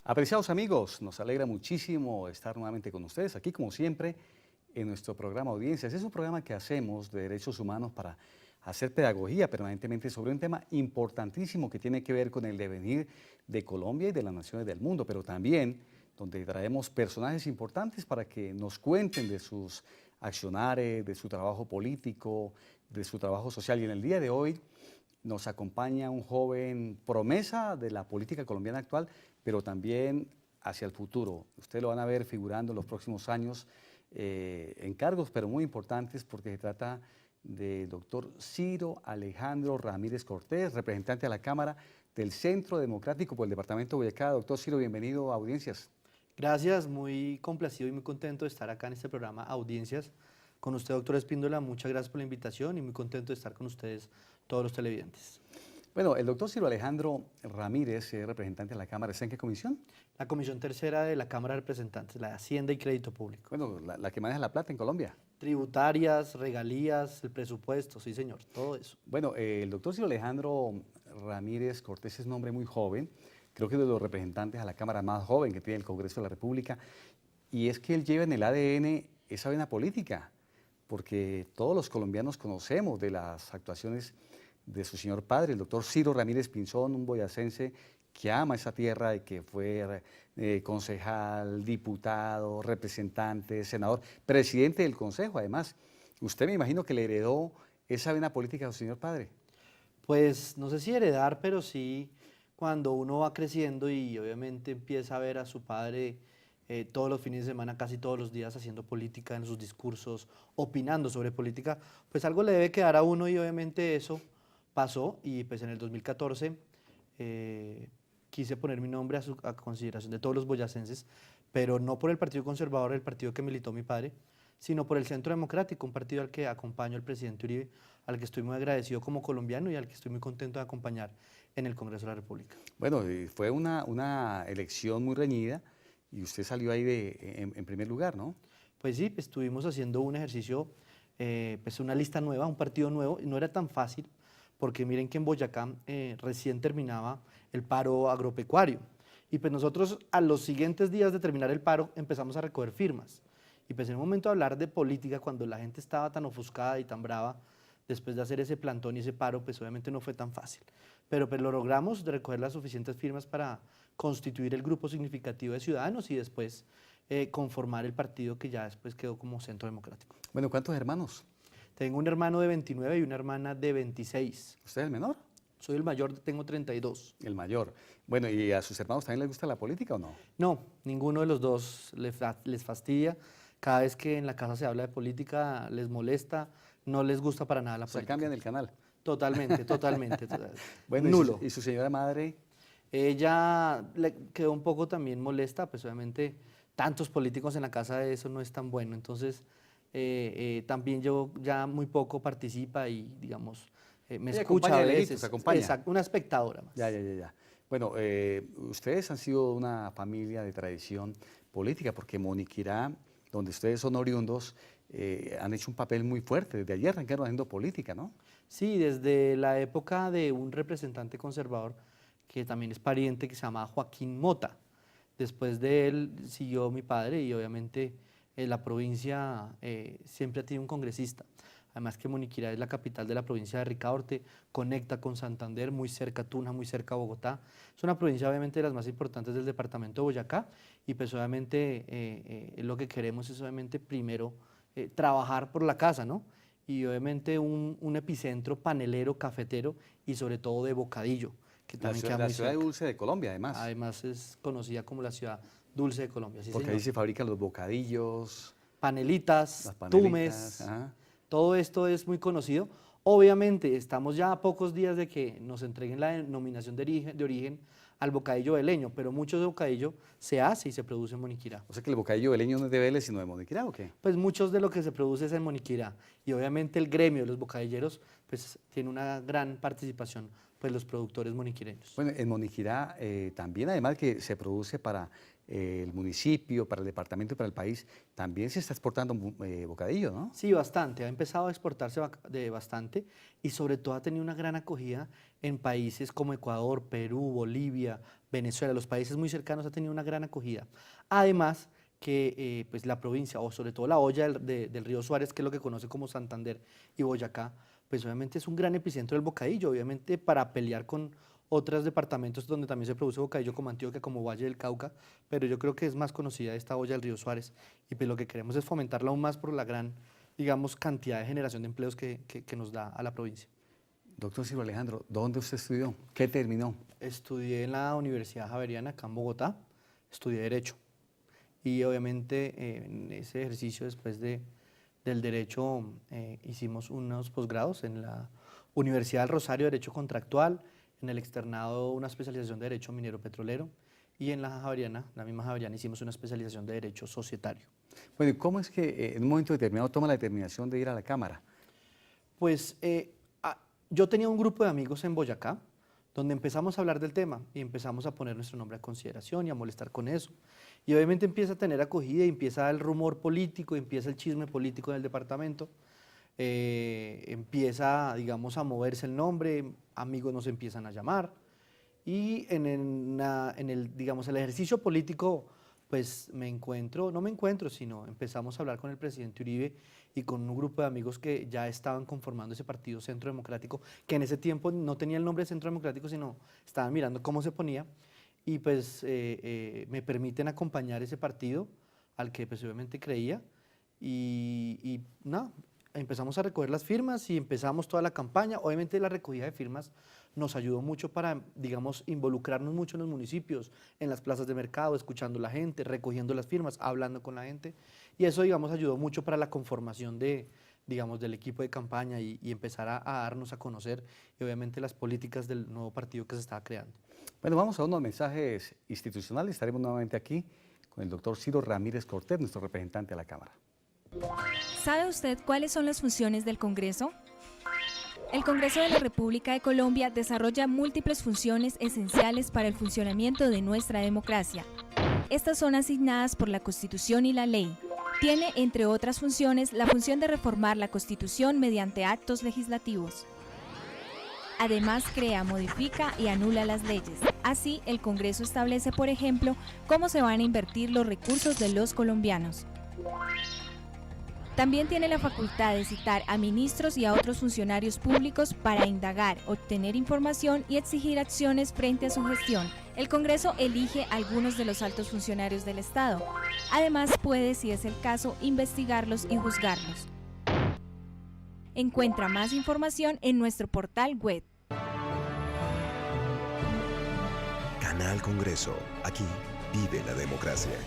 Apreciados amigos, nos alegra muchísimo estar nuevamente con ustedes aquí, como siempre, en nuestro programa Audiencias. Es un programa que hacemos de derechos humanos para hacer pedagogía permanentemente sobre un tema importantísimo que tiene que ver con el devenir de Colombia y de las naciones del mundo, pero también donde traemos personajes importantes para que nos cuenten de sus accionares, de su trabajo político, de su trabajo social. Y en el día de hoy nos acompaña un joven promesa de la política colombiana actual, pero también hacia el futuro. Ustedes lo van a ver figurando en los próximos años en cargos, pero muy importantes, porque se trata del doctor Ciro Alejandro Ramírez Cortés, representante a la Cámara del Centro Democrático por el Departamento de Boyacá. Doctor Ciro, bienvenido a Audiencias. Gracias, muy complacido y muy contento de estar acá en este programa Audiencias con usted, doctor Espíndola. Muchas gracias por la invitación y muy contento de estar con ustedes, todos los televidentes. Bueno, el doctor Ciro Alejandro Ramírez, representante de la Cámara, ¿está en qué comisión? La Comisión Tercera de la Cámara de Representantes, la de Hacienda y Crédito Público. Bueno, la que maneja la plata en Colombia. Tributarias, regalías, el presupuesto, sí señor, todo eso. Bueno, el doctor Ciro Alejandro Ramírez Cortés es un hombre muy joven, creo que es de los representantes a la Cámara más joven que tiene el Congreso de la República, y es que él lleva en el ADN esa vena política, porque todos los colombianos conocemos de las actuaciones de su señor padre, el doctor Ciro Ramírez Pinzón, un boyacense que ama esa tierra y que fue concejal, diputado, representante, senador, presidente del Consejo, además. Usted me imagino que le heredó esa vena política a su señor padre. Pues no sé si heredar, pero sí cuando uno va creciendo y obviamente empieza a ver a su padre todos los fines de semana, casi todos los días haciendo política en sus discursos, opinando sobre política, pues algo le debe quedar a uno y obviamente eso pasó y pues en el 2014 quise poner mi nombre a consideración de todos los boyacenses, pero no por el Partido Conservador, el partido que militó mi padre, sino por el Centro Democrático, un partido al que acompaño al presidente Uribe, al que estoy muy agradecido como colombiano y al que estoy muy contento de acompañar en el Congreso de la República. Bueno, fue una elección muy reñida y usted salió ahí en primer lugar, ¿no? Pues sí, estuvimos haciendo un ejercicio, pues una lista nueva, un partido nuevo, y no era tan fácil, porque miren que en Boyacá recién terminaba el paro agropecuario, y pues nosotros a los siguientes días de terminar el paro empezamos a recoger firmas, y pues en un momento de hablar de política, cuando la gente estaba tan ofuscada y tan brava, después de hacer ese plantón y ese paro, pues obviamente no fue tan fácil, pero pues lo logramos de recoger las suficientes firmas para constituir el grupo significativo de ciudadanos y después conformar el partido que ya después quedó como Centro Democrático. Bueno, ¿cuántos hermanos? Tengo un hermano de 29 y una hermana de 26. ¿Usted es el menor? Soy el mayor, tengo 32. El mayor. Bueno, ¿y a sus hermanos también les gusta la política o no? No, ninguno de los dos les fastidia. Cada vez que en la casa se habla de política les molesta, no les gusta para nada la política. ¿Se cambian el canal? Totalmente, totalmente. Bueno, nulo. ¿Y su señora madre? Ella le quedó un poco también molesta, pues obviamente tantos políticos en la casa, eso no es tan bueno. Entonces, también yo ya muy poco participa y, digamos, me Ella escucha a veces. lejitos, acompaña. Exacto, una espectadora más. Ya. Bueno, ustedes han sido una familia de tradición política, porque Moniquirá, donde ustedes son oriundos, han hecho un papel muy fuerte. Desde allí arrancaron haciendo política, ¿no? Sí, desde la época de un representante conservador, que también es pariente, que se llama Joaquín Mota. Después de él siguió mi padre y obviamente la provincia siempre ha tenido un congresista. Además que Moniquirá es la capital de la provincia de Ricaurte, conecta con Santander, muy cerca a Tuna, muy cerca a Bogotá. Es una provincia obviamente de las más importantes del departamento de Boyacá y pues obviamente lo que queremos es obviamente primero trabajar por la casa, ¿no? Y obviamente un epicentro panelero, cafetero y sobre todo de bocadillo, que también queda La muy ciudad cerca. dulce de Colombia, además. Además es conocida como la ciudad dulce de Colombia, sí, Porque señor. ahí se fabrican los bocadillos, Panelitas, las tumes, panelitas. Ajá. todo esto es muy conocido. Obviamente estamos ya a pocos días de que nos entreguen la denominación de origen al bocadillo veleño, pero mucho de bocadillo se hace y se produce en Moniquirá. O sea que el bocadillo veleño no es de Vélez, sino de Moniquirá, ¿o qué? Pues muchos de lo que se produce es en Moniquirá y obviamente el gremio de los bocadilleros pues tiene una gran participación pues, los productores moniquireños. Bueno, en Moniquirá también, además que se produce para el municipio, para el departamento y para el país, también se está exportando bocadillo, ¿no? Sí, bastante. Ha empezado a exportarse bastante y sobre todo ha tenido una gran acogida en países como Ecuador, Perú, Bolivia, Venezuela. Los países muy cercanos ha tenido una gran acogida. Además que pues la provincia, o sobre todo la olla del río Suárez, que es lo que conoce como Santander y Boyacá, pues obviamente es un gran epicentro del bocadillo, obviamente para pelear con otros departamentos donde también se produce bocadillo como Antioquia, como Valle del Cauca, pero yo creo que es más conocida esta olla del río Suárez y pues lo que queremos es fomentarla aún más por la gran, digamos, cantidad de generación de empleos que nos da a la provincia. Doctor Silvio Alejandro, ¿dónde usted estudió? ¿Qué terminó? Estudié en la Universidad Javeriana, acá en Bogotá, estudié Derecho y obviamente en ese ejercicio después del Derecho hicimos unos posgrados en la Universidad del Rosario, Derecho Contractual, en el externado una especialización de Derecho Minero Petrolero y en la Javeriana, la misma Javeriana, hicimos una especialización de Derecho Societario. Bueno, ¿y cómo es que en un momento determinado toma la determinación de ir a la Cámara? Pues yo tenía un grupo de amigos en Boyacá donde empezamos a hablar del tema y empezamos a poner nuestro nombre a consideración y a molestar con eso. Y obviamente empieza a tener acogida y empieza el rumor político, empieza el chisme político en el departamento, empieza, digamos, a moverse el nombre, amigos nos empiezan a llamar y digamos, el ejercicio político, pues no me encuentro, sino empezamos a hablar con el presidente Uribe y con un grupo de amigos que ya estaban conformando ese partido Centro Democrático, que en ese tiempo no tenía el nombre de Centro Democrático, sino estaban mirando cómo se ponía, y pues me permiten acompañar ese partido al que pues obviamente creía, y nada, empezamos a recoger las firmas y empezamos toda la campaña. Obviamente la recogida de firmas nos ayudó mucho para, digamos, involucrarnos mucho en los municipios, en las plazas de mercado, escuchando a la gente, recogiendo las firmas, hablando con la gente, y eso, digamos, ayudó mucho para la conformación digamos, del equipo de campaña y empezar a darnos a conocer, y obviamente las políticas del nuevo partido que se estaba creando. Bueno, vamos a unos mensajes institucionales. Estaremos nuevamente aquí con el doctor Ciro Ramírez Cortés, nuestro representante a la Cámara. ¿Sabe usted cuáles son las funciones del Congreso? El Congreso de la República de Colombia desarrolla múltiples funciones esenciales para el funcionamiento de nuestra democracia. Estas son asignadas por la Constitución y la ley. Tiene, entre otras funciones, la función de reformar la Constitución mediante actos legislativos. Además, crea, modifica y anula las leyes. Así, el Congreso establece, por ejemplo, cómo se van a invertir los recursos de los colombianos. También tiene la facultad de citar a ministros y a otros funcionarios públicos para indagar, obtener información y exigir acciones frente a su gestión. El Congreso elige a algunos de los altos funcionarios del Estado. Además, puede, si es el caso, investigarlos y juzgarlos. Encuentra más información en nuestro portal web. Canal Congreso. Aquí vive la democracia.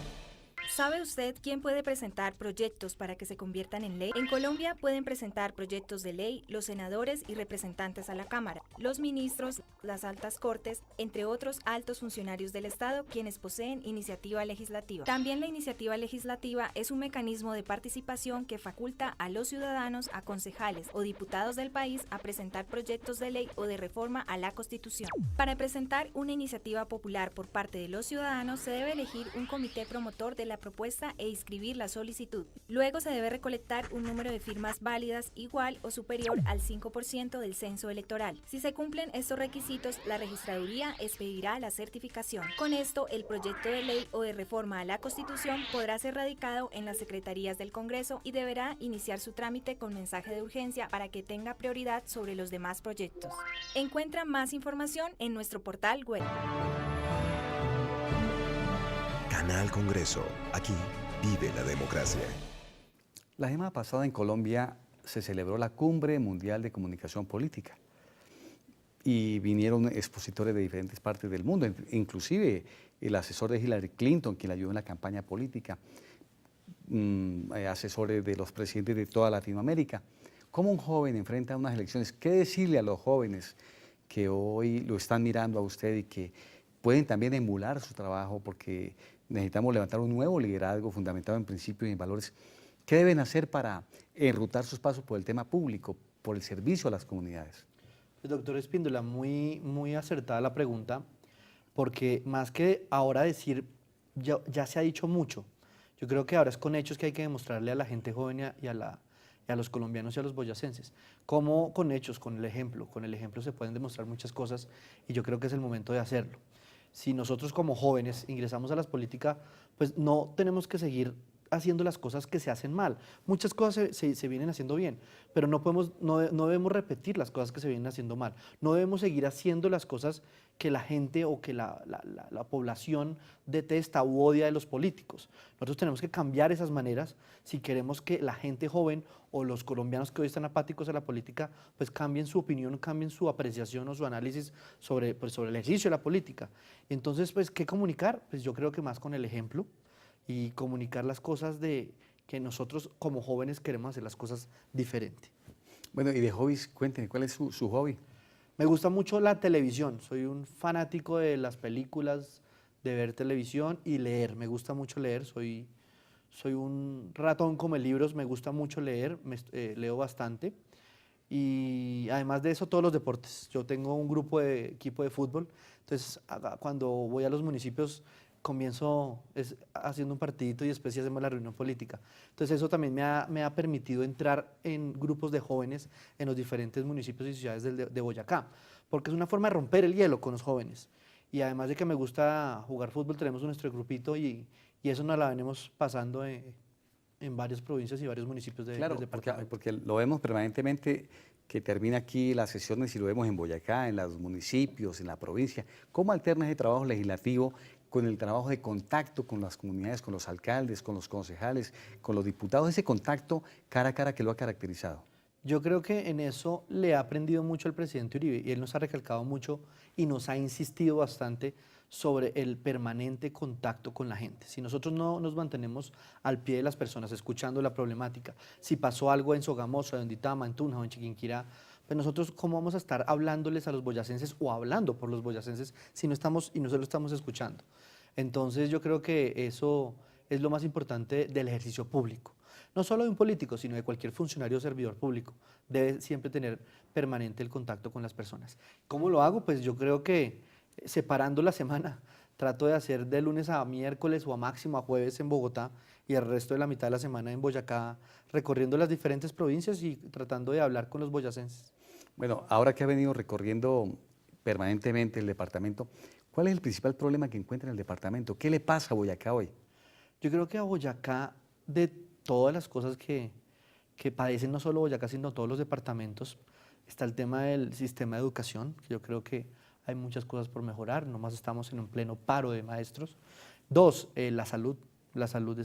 ¿Sabe usted quién puede presentar proyectos para que se conviertan en ley? En Colombia pueden presentar proyectos de ley los senadores y representantes a la Cámara, los ministros, las altas cortes, entre otros altos funcionarios del Estado, quienes poseen iniciativa legislativa. También la iniciativa legislativa es un mecanismo de participación que faculta a los ciudadanos, a concejales o diputados del país a presentar proyectos de ley o de reforma a la Constitución. Para presentar una iniciativa popular por parte de los ciudadanos se debe elegir un comité promotor de la propuesta e inscribir la solicitud. Luego se debe recolectar un número de firmas válidas igual o superior al 5% del censo electoral. Si se cumplen estos requisitos, la registraduría expedirá la certificación. Con esto, el proyecto de ley o de reforma a la Constitución podrá ser radicado en las secretarías del Congreso y deberá iniciar su trámite con mensaje de urgencia para que tenga prioridad sobre los demás proyectos. Encuentra más información en nuestro portal web. Canal Congreso. Aquí vive la democracia. La semana pasada en Colombia se celebró la Cumbre Mundial de Comunicación Política y vinieron expositores de diferentes partes del mundo, inclusive el asesor de Hillary Clinton, quien la ayudó en la campaña política, asesores de los presidentes de toda Latinoamérica. ¿Cómo un joven enfrenta unas elecciones? ¿Qué decirle a los jóvenes que hoy lo están mirando a usted y que pueden también emular su trabajo, porque necesitamos levantar un nuevo liderazgo fundamentado en principios y en valores? ¿Qué deben hacer para enrutar sus pasos por el tema público, por el servicio a las comunidades? Pues, doctor Espíndola, muy acertada la pregunta, porque más que ahora decir, ya se ha dicho mucho. Yo creo que ahora es con hechos que hay que demostrarle a la gente joven y a los colombianos y a los boyacenses. ¿Cómo con hechos? Con el ejemplo. Con el ejemplo se pueden demostrar muchas cosas y yo creo que es el momento de hacerlo. Si nosotros como jóvenes ingresamos a las políticas, pues no tenemos que seguir haciendo las cosas que se hacen mal. Muchas cosas se vienen haciendo bien, pero no debemos repetir las cosas que se vienen haciendo mal. No debemos seguir haciendo las cosas que la gente o que la población detesta u odia de los políticos. Nosotros tenemos que cambiar esas maneras si queremos que la gente joven o los colombianos que hoy están apáticos a la política, pues cambien su opinión, cambien su apreciación o su análisis sobre el ejercicio de la política. Entonces, pues, ¿qué comunicar? Pues yo creo que más con el ejemplo y comunicar las cosas de que nosotros como jóvenes queremos hacer las cosas diferente. Bueno, y de hobbies, cuéntenme, ¿cuál es su hobby? Me gusta mucho la televisión, soy un fanático de las películas, de ver televisión y leer. Me gusta mucho leer, soy un ratón come libros, me gusta mucho leer, leo bastante. Y además de eso, todos los deportes. Yo tengo un equipo de fútbol, entonces cuando voy a los municipios comienzo haciendo un partidito y después sí hacemos la reunión política. Entonces eso también me ha permitido entrar en grupos de jóvenes en los diferentes municipios y ciudades de Boyacá, porque es una forma de romper el hielo con los jóvenes. Y además de que me gusta jugar fútbol, tenemos nuestro grupito y eso nos la venimos pasando en varias provincias y varios municipios del departamento. Porque lo vemos permanentemente que termina aquí las sesiones y lo vemos en Boyacá, en los municipios, en la provincia. ¿Cómo alterna ese trabajo legislativo con el trabajo de contacto con las comunidades, con los alcaldes, con los concejales, con los diputados, ese contacto cara a cara que lo ha caracterizado? Yo creo que en eso le ha aprendido mucho el presidente Uribe y él nos ha recalcado mucho y nos ha insistido bastante sobre el permanente contacto con la gente. Si nosotros no nos mantenemos al pie de las personas, escuchando la problemática, si pasó algo en Sogamoso, en Ditama, en Tunja o en Chiquinquirá, pues nosotros cómo vamos a estar hablándoles a los boyacenses o hablando por los boyacenses si no estamos y no se lo estamos escuchando. Entonces yo creo que eso es lo más importante del ejercicio público. No solo de un político, sino de cualquier funcionario o servidor público. Debe siempre tener permanente el contacto con las personas. ¿Cómo lo hago? Pues yo creo que separando la semana, trato de hacer de lunes a miércoles o a máximo a jueves en Bogotá y el resto de la mitad de la semana en Boyacá, recorriendo las diferentes provincias y tratando de hablar con los boyacenses. Bueno, ahora que ha venido recorriendo permanentemente el departamento, ¿cuál es el principal problema que encuentra en el departamento? ¿Qué le pasa a Boyacá hoy? Yo creo que a Boyacá, de todas las cosas que padecen no solo Boyacá, sino todos los departamentos, está el tema del sistema de educación, que yo creo que hay muchas cosas por mejorar, nomás estamos en un pleno paro de maestros. Dos, la salud. La salud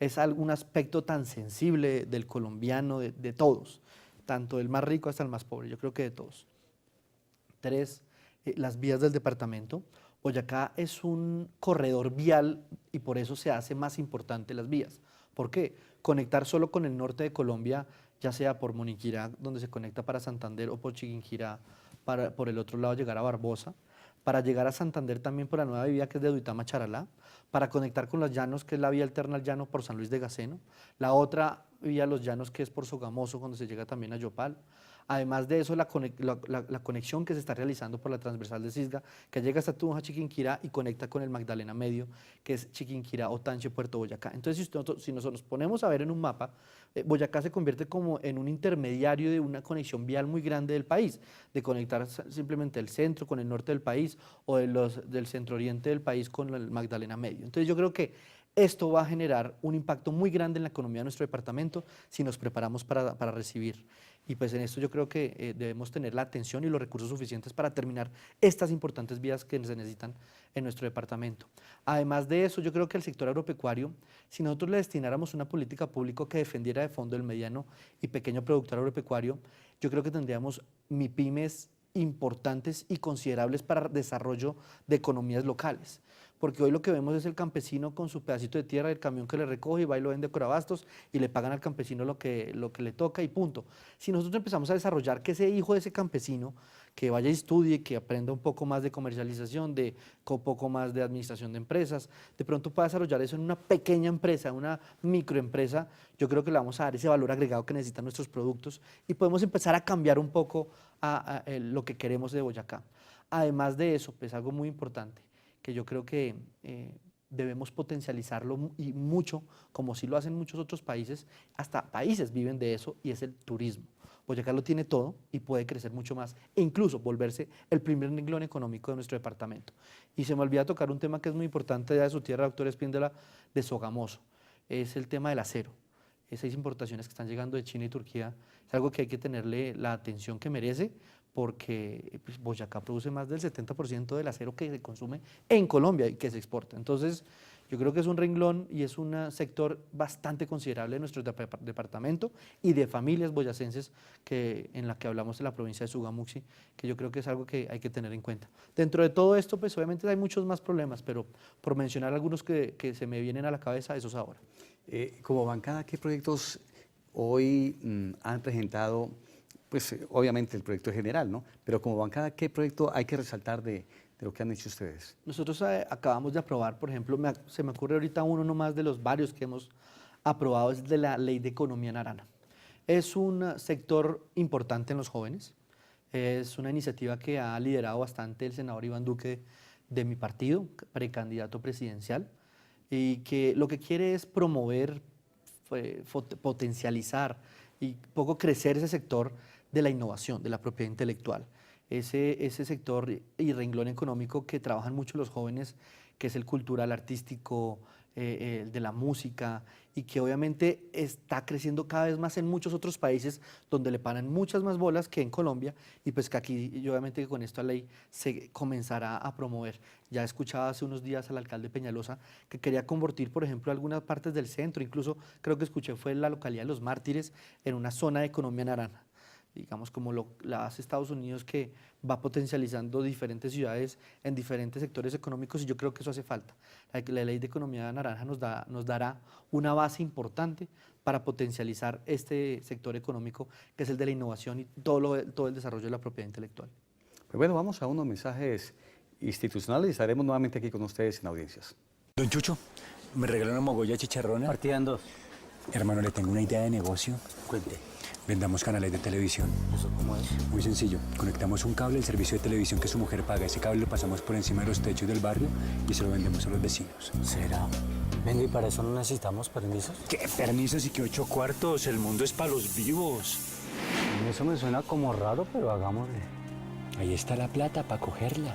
es algún aspecto tan sensible del colombiano, de todos, tanto del más rico hasta el más pobre, yo creo que de todos. Tres, las vías del departamento. Boyacá es un corredor vial y por eso se hace más importante las vías. ¿Por qué? Conectar solo con el norte de Colombia, ya sea por Moniquirá, donde se conecta para Santander, o por Chiquinquirá, por el otro lado llegar a Barbosa, para llegar a Santander también por la nueva vía que es de Duitama a Charalá, para conectar con los llanos, que es la vía alterna al llano por San Luis de Gaceno, la otra vía los llanos que es por Sogamoso, cuando se llega también a Yopal. Además de eso, la conexión que se está realizando por la transversal de Cisga, que llega hasta Tunja, Chiquinquirá y conecta con el Magdalena Medio, que es Chiquinquirá, Otanche, Puerto Boyacá. Entonces, si nosotros nos ponemos a ver en un mapa, Boyacá se convierte como en un intermediario de una conexión vial muy grande del país, de conectar simplemente el centro con el norte del país o del centro oriente del país con el Magdalena Medio. Entonces, yo creo que esto va a generar un impacto muy grande en la economía de nuestro departamento si nos preparamos para recibir. Y pues en esto yo creo que debemos tener la atención y los recursos suficientes para terminar estas importantes vías que se necesitan en nuestro departamento. Además de eso, yo creo que el sector agropecuario, si nosotros le destináramos una política pública que defendiera de fondo el mediano y pequeño productor agropecuario, yo creo que tendríamos MIPYMES importantes y considerables para desarrollo de economías locales. porque hoy lo que vemos es el campesino con su pedacito de tierra, el camión que le recoge y va y lo vende a Corabastos y le pagan al campesino lo que le toca y punto. Si nosotros empezamos a desarrollar que ese hijo de ese campesino que vaya y estudie, que aprenda un poco más de comercialización, un poco más de administración de empresas, de pronto pueda desarrollar eso en una pequeña empresa, una microempresa, yo creo que le vamos a dar ese valor agregado que necesitan nuestros productos y podemos empezar a cambiar un poco lo que queremos de Boyacá. Además de eso, pues algo muy importante, que yo creo que debemos potencializarlo y mucho, como sí lo hacen muchos otros países, hasta países viven de eso, y es el turismo. Boyacá lo tiene todo y puede crecer mucho más e incluso volverse el primer renglón económico de nuestro departamento. Y se me olvida tocar un tema que es muy importante ya de su tierra, doctor Espíndola, de Sogamoso, es el tema del acero. Esas importaciones que están llegando de China y Turquía es algo que hay que tenerle la atención que merece, porque pues, Boyacá produce más del 70% del acero que se consume en Colombia y que se exporta. Entonces, yo creo que es un renglón y es un sector bastante considerable de nuestro departamento y de familias boyacenses en la que hablamos de la provincia de Sogamuxi, que yo creo que es algo que hay que tener en cuenta. Dentro de todo esto, pues obviamente hay muchos más problemas, pero por mencionar algunos que se me vienen a la cabeza, esos ahora. Como bancada, ¿qué proyectos hoy han presentado? Pues obviamente el proyecto es general, ¿no? Pero como bancada, ¿qué proyecto hay que resaltar de lo que han hecho ustedes? Nosotros acabamos de aprobar, por ejemplo, se me ocurre ahorita uno nomás de los varios que hemos aprobado, es de la Ley de Economía Naranja. Es un sector importante en los jóvenes, es una iniciativa que ha liderado bastante el senador Iván Duque de mi partido, precandidato presidencial, y que lo que quiere es promover, potencializar y poco crecer ese sector de la innovación, de la propiedad intelectual. Ese sector y renglón económico que trabajan mucho los jóvenes, que es el cultural, artístico, el de la música, y que obviamente está creciendo cada vez más en muchos otros países donde le paran muchas más bolas que en Colombia, y pues que aquí y obviamente con esta ley se comenzará a promover. Ya escuchaba hace unos días al alcalde Peñalosa que quería convertir, por ejemplo, algunas partes del centro, incluso creo que escuché fue en la localidad de Los Mártires, en una zona de economía naranja, digamos como la hace Estados Unidos, que va potencializando diferentes ciudades en diferentes sectores económicos, y yo creo que eso hace falta. La ley de economía naranja nos dará una base importante para potencializar este sector económico, que es el de la innovación y todo el desarrollo de la propiedad intelectual. Pues bueno, vamos a unos mensajes institucionales y estaremos nuevamente aquí con ustedes en audiencias. Don Chucho, ¿me regaló una mogolla chicharrona? Partida en dos. Hermano, le tengo una idea de negocio. Cuente. Vendamos canales de televisión. ¿Eso cómo es? Muy sencillo. Conectamos un cable al servicio de televisión que su mujer paga. Ese cable lo pasamos por encima de los techos del barrio y se lo vendemos a los vecinos. ¿Será? Venga, ¿y para eso no necesitamos permisos? ¿Qué permisos y qué 8 cuartos? El mundo es para los vivos. Eso me suena como raro, pero hagámosle. Ahí está la plata para cogerla.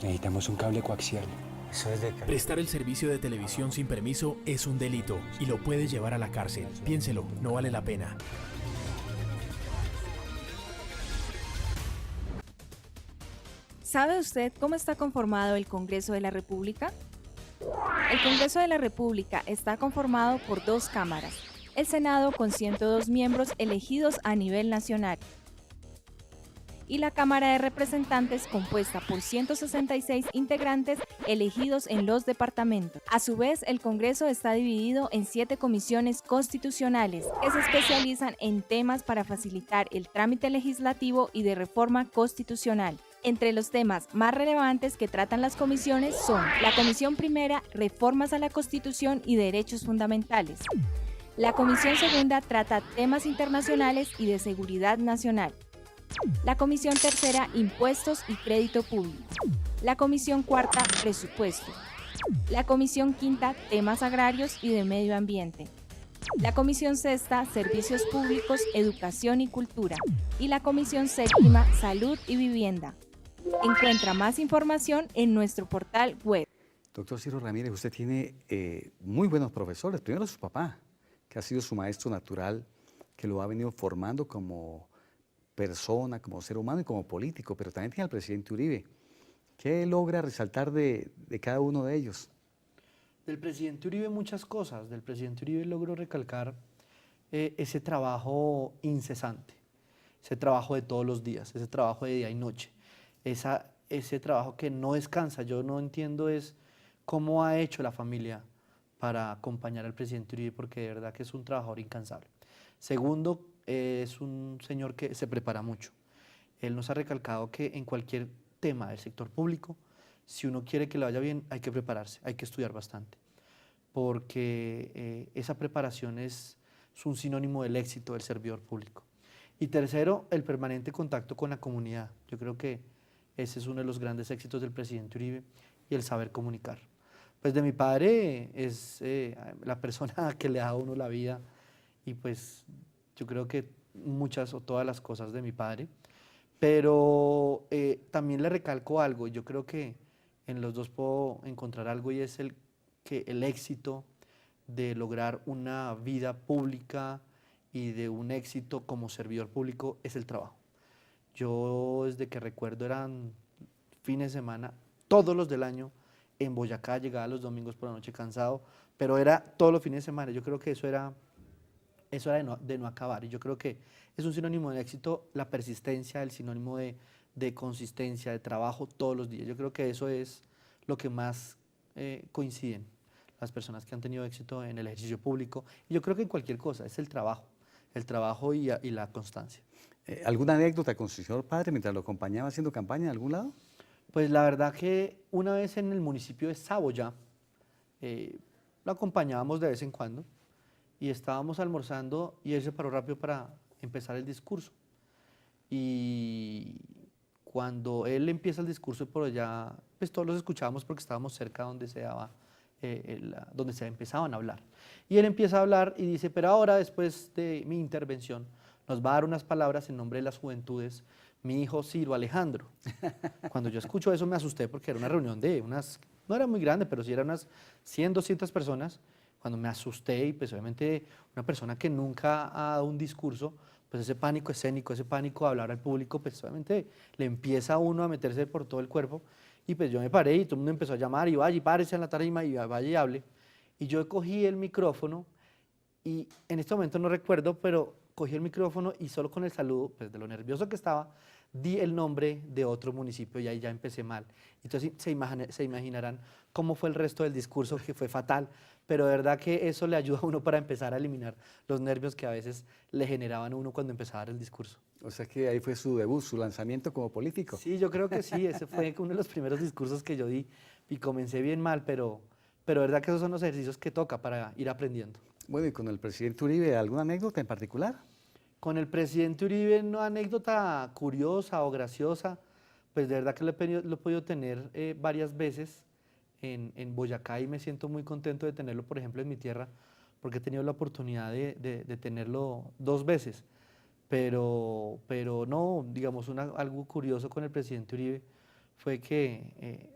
Necesitamos un cable coaxial. Eso es de que... Prestar el servicio de televisión sin permiso es un delito y lo puede llevar a la cárcel. Piénselo, no vale la pena. ¿Sabe usted cómo está conformado el Congreso de la República? El Congreso de la República está conformado por 2 cámaras, el Senado con 102 miembros elegidos a nivel nacional y la Cámara de Representantes compuesta por 166 integrantes elegidos en los departamentos. A su vez, el Congreso está dividido en 7 comisiones constitucionales que se especializan en temas para facilitar el trámite legislativo y de reforma constitucional. Entre los temas más relevantes que tratan las comisiones son la Comisión Primera, Reformas a la Constitución y Derechos Fundamentales. La Comisión Segunda trata temas internacionales y de seguridad nacional. La Comisión Tercera, Impuestos y Crédito Público. La Comisión Cuarta, Presupuesto. La Comisión Quinta, Temas Agrarios y de Medio Ambiente. La Comisión Sexta, Servicios Públicos, Educación y Cultura. Y la Comisión Séptima, Salud y Vivienda. Encuentra más información en nuestro portal web. Doctor Ciro Ramírez, usted tiene muy buenos profesores. Primero su papá, que ha sido su maestro natural, que lo ha venido formando como persona, como ser humano y como político, pero también tiene al presidente Uribe. ¿Qué logra resaltar de cada uno de ellos? Del presidente Uribe muchas cosas. Del presidente Uribe logro recalcar ese trabajo incesante, ese trabajo de todos los días, ese trabajo de día y noche, esa ese trabajo que no descansa. Yo no entiendo es cómo ha hecho la familia para acompañar al presidente Uribe, porque de verdad que es un trabajador incansable. Segundo, es un señor que se prepara mucho. Él nos ha recalcado que en cualquier tema del sector público, si uno quiere que le vaya bien, hay que prepararse, hay que estudiar bastante, porque esa preparación es un sinónimo del éxito del servidor público. Y tercero, el permanente contacto con la comunidad. Yo creo que ese es uno de los grandes éxitos del presidente Uribe, y el saber comunicar. Pues de mi padre es la persona que le da a uno la vida, y pues yo creo que muchas o todas las cosas de mi padre, pero también le recalco algo. Yo creo que en los dos puedo encontrar algo, y es el éxito de lograr una vida pública y de un éxito como servidor público es el trabajo. Yo desde que recuerdo eran fines de semana, todos los del año, en Boyacá, llegaba los domingos por la noche cansado, pero era todos los fines de semana. Yo creo que eso era de no acabar, y yo creo que es un sinónimo de éxito la persistencia, el sinónimo de consistencia, de trabajo todos los días. Yo creo que eso es lo que más coinciden las personas que han tenido éxito en el ejercicio público, y yo creo que en cualquier cosa, es el trabajo y la constancia. ¿Alguna anécdota con su señor padre mientras lo acompañaba haciendo campaña en algún lado? Pues la verdad que una vez en el municipio de Saboya, lo acompañábamos de vez en cuando, y estábamos almorzando y él se paró rápido para empezar el discurso. Y cuando él empieza el discurso por allá, pues todos los escuchábamos porque estábamos cerca donde se daba, donde se empezaban a hablar. Y él empieza a hablar y dice: pero ahora, después de mi intervención, nos va a dar unas palabras en nombre de las juventudes mi hijo Ciro Alejandro. Cuando yo escucho eso me asusté, porque era una reunión de no era muy grande, pero sí eran unas 100, 200 personas. Cuando me asusté, y pues obviamente una persona que nunca ha dado un discurso, pues ese pánico escénico, ese pánico de hablar al público, pues obviamente le empieza a uno a meterse por todo el cuerpo. Y pues yo me paré y todo el mundo empezó a llamar, y vaya y párese en la tarima y vaya y hable. Y yo cogí el micrófono, y en este momento no recuerdo, pero cogí el micrófono y solo con el saludo, pues de lo nervioso que estaba, di el nombre de otro municipio, y ahí ya empecé mal. Entonces se imaginarán cómo fue el resto del discurso, que fue fatal, pero de verdad que eso le ayuda a uno para empezar a eliminar los nervios que a veces le generaban a uno cuando empezaba a dar el discurso. O sea que ahí fue su debut, su lanzamiento como político. Sí, yo creo que sí, ese fue uno de los primeros discursos que yo di, y comencé bien mal, pero de verdad que esos son los ejercicios que toca para ir aprendiendo. Bueno, y con el presidente Uribe, ¿alguna anécdota en particular? Con el presidente Uribe, una anécdota curiosa o graciosa, pues de verdad que lo he podido tener varias veces en Boyacá, y me siento muy contento de tenerlo, por ejemplo, en mi tierra, porque he tenido la oportunidad de tenerlo 2 veces. Pero no, digamos, algo curioso con el presidente Uribe fue que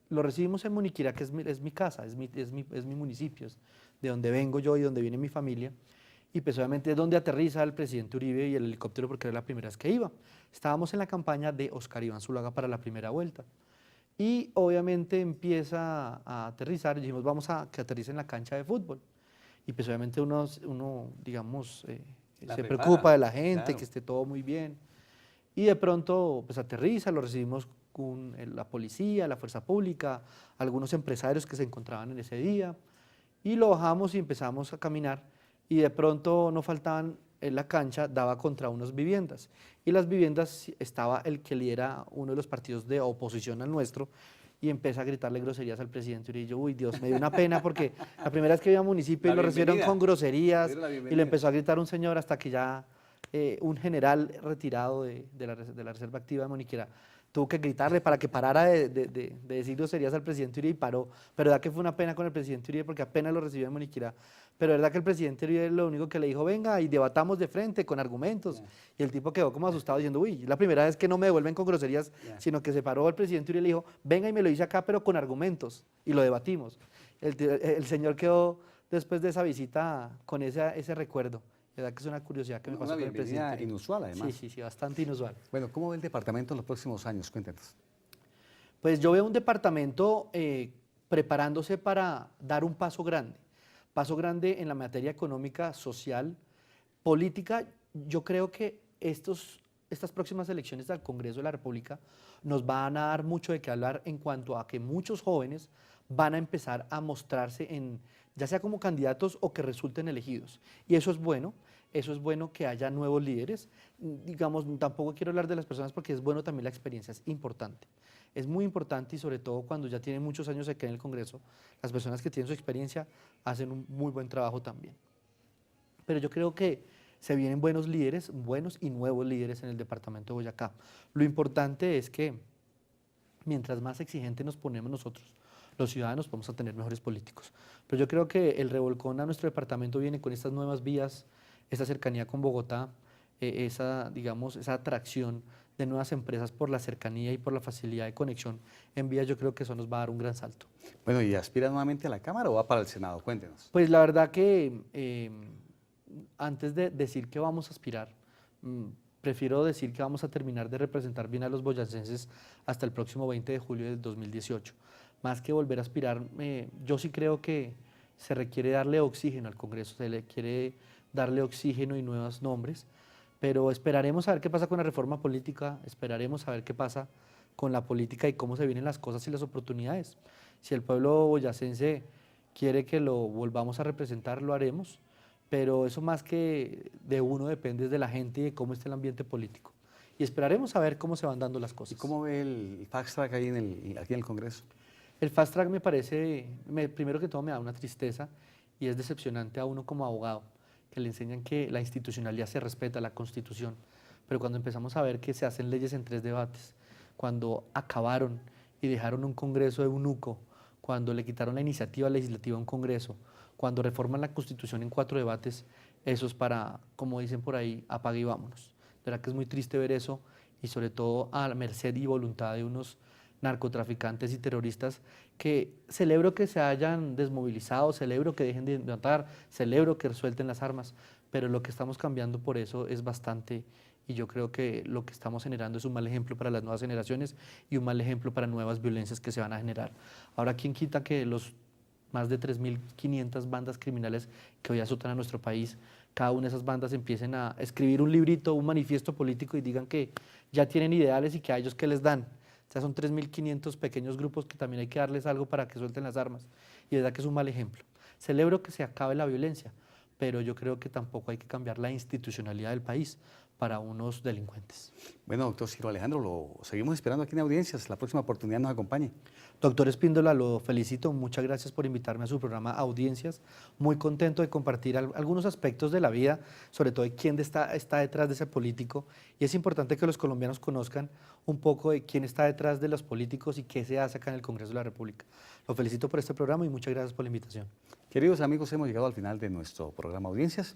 lo recibimos en Moniquirá, que es mi casa, es mi municipio, es de donde vengo yo y donde viene mi familia. Y pues obviamente es donde aterriza el presidente Uribe y el helicóptero, porque era la primera vez que iba. Estábamos en la campaña de Oscar Iván Zuluaga para la primera vuelta. Y obviamente empieza a aterrizar, y dijimos: vamos a que aterrice en la cancha de fútbol. Y pues obviamente uno digamos, se preocupa de la gente, claro, que esté todo muy bien. Y de pronto pues aterriza, lo recibimos con la policía, la fuerza pública, algunos empresarios que se encontraban en ese día, y lo bajamos y empezamos a caminar. Y de pronto no faltaban, en la cancha daba contra unas viviendas, y las viviendas estaba el que lidera uno de los partidos de oposición al nuestro, y empecé a gritarle groserías al presidente Uribe. Y yo, uy, Dios, me dio una pena, porque la primera vez que iba a municipio y lo recibieron con groserías, y le empezó a gritar un señor, hasta que ya un general retirado de la Reserva Activa de Moniquirá tuvo que gritarle para que parara de decir groserías al presidente Uribe, y paró. Pero verdad que fue una pena con el presidente Uribe, porque apenas lo recibió en Moniquirá. Pero verdad que el presidente Uribe lo único que le dijo: venga y debatamos de frente con argumentos. Y el tipo quedó como asustado diciendo: uy, es la primera vez que no me devuelven con groserías, sino que se paró el presidente Uribe y le dijo: venga y me lo dice acá, pero con argumentos, y lo debatimos. El señor quedó después de esa visita con ese recuerdo. La verdad que es una curiosidad que me pasó con el presidente. Una inusual, además. Sí, bastante inusual. Bueno, ¿cómo ve el departamento en los próximos años? Cuéntanos. Pues yo veo un departamento preparándose para dar un paso grande en la materia económica, social, política. Yo creo que estas próximas elecciones al Congreso de la República nos van a dar mucho de qué hablar en cuanto a que muchos jóvenes van a empezar a mostrarse ya sea como candidatos o que resulten elegidos. Y eso es bueno que haya nuevos líderes. Digamos, tampoco quiero hablar de las personas porque es bueno también la experiencia, es importante. Es muy importante y sobre todo cuando ya tienen muchos años aquí en el Congreso, las personas que tienen su experiencia hacen un muy buen trabajo también. Pero yo creo que se vienen buenos líderes, buenos y nuevos líderes en el departamento de Boyacá. Lo importante es que mientras más exigente nos ponemos nosotros, los ciudadanos, vamos a tener mejores políticos. Pero yo creo que el revolcón a nuestro departamento viene con estas nuevas vías, esta cercanía con Bogotá, esa atracción de nuevas empresas por la cercanía y por la facilidad de conexión en vías. Yo creo que eso nos va a dar un gran salto. Bueno, ¿y aspira nuevamente a la Cámara o va para el Senado? Cuéntenos. Pues la verdad que antes de decir que vamos a aspirar, prefiero decir que vamos a terminar de representar bien a los boyacenses hasta el próximo 20 de julio del 2018. Más que volver a aspirar, yo sí creo que se requiere darle oxígeno al Congreso, se le quiere darle oxígeno y nuevos nombres, pero esperaremos a ver qué pasa con la reforma política, esperaremos a ver qué pasa con la política y cómo se vienen las cosas y las oportunidades. Si el pueblo boyacense quiere que lo volvamos a representar, lo haremos, pero eso más que de uno depende de la gente y de cómo esté el ambiente político. Y esperaremos a ver cómo se van dando las cosas. ¿Y cómo ve el fast track ahí aquí en el Congreso? El fast track me parece, primero que todo me da una tristeza y es decepcionante a uno como abogado, que le enseñan que la institucionalidad se respeta, la Constitución, pero cuando empezamos a ver que se hacen leyes en 3 debates, cuando acabaron y dejaron un Congreso de eunuco, cuando le quitaron la iniciativa legislativa a un Congreso, cuando reforman la Constitución en 4 debates, eso es para, como dicen por ahí, apague y vámonos. De verdad que es muy triste ver eso y sobre todo a la merced y voluntad de unos narcotraficantes y terroristas que celebro que se hayan desmovilizado, celebro que dejen de matar, celebro que suelten las armas, pero lo que estamos cambiando por eso es bastante y yo creo que lo que estamos generando es un mal ejemplo para las nuevas generaciones y un mal ejemplo para nuevas violencias que se van a generar. Ahora, ¿quién quita que los más de 3.500 bandas criminales que hoy azotan a nuestro país, cada una de esas bandas empiecen a escribir un librito, un manifiesto político y digan que ya tienen ideales y que a ellos qué les dan? O sea, son 3.500 pequeños grupos que también hay que darles algo para que suelten las armas. Y de verdad que es un mal ejemplo. Celebro que se acabe la violencia, pero yo creo que tampoco hay que cambiar la institucionalidad del país para unos delincuentes. Bueno, doctor Ciro Alejandro, lo seguimos esperando aquí en Audiencias. La próxima oportunidad nos acompañe. Doctor Espíndola, lo felicito. Muchas gracias por invitarme a su programa Audiencias. Muy contento de compartir algunos aspectos de la vida, sobre todo de quién está detrás de ese político. Y es importante que los colombianos conozcan un poco de quién está detrás de los políticos y qué se hace acá en el Congreso de la República. Lo felicito por este programa y muchas gracias por la invitación. Queridos amigos, hemos llegado al final de nuestro programa Audiencias.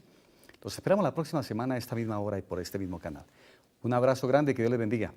Los esperamos la próxima semana a esta misma hora y por este mismo canal. Un abrazo grande, que Dios les bendiga.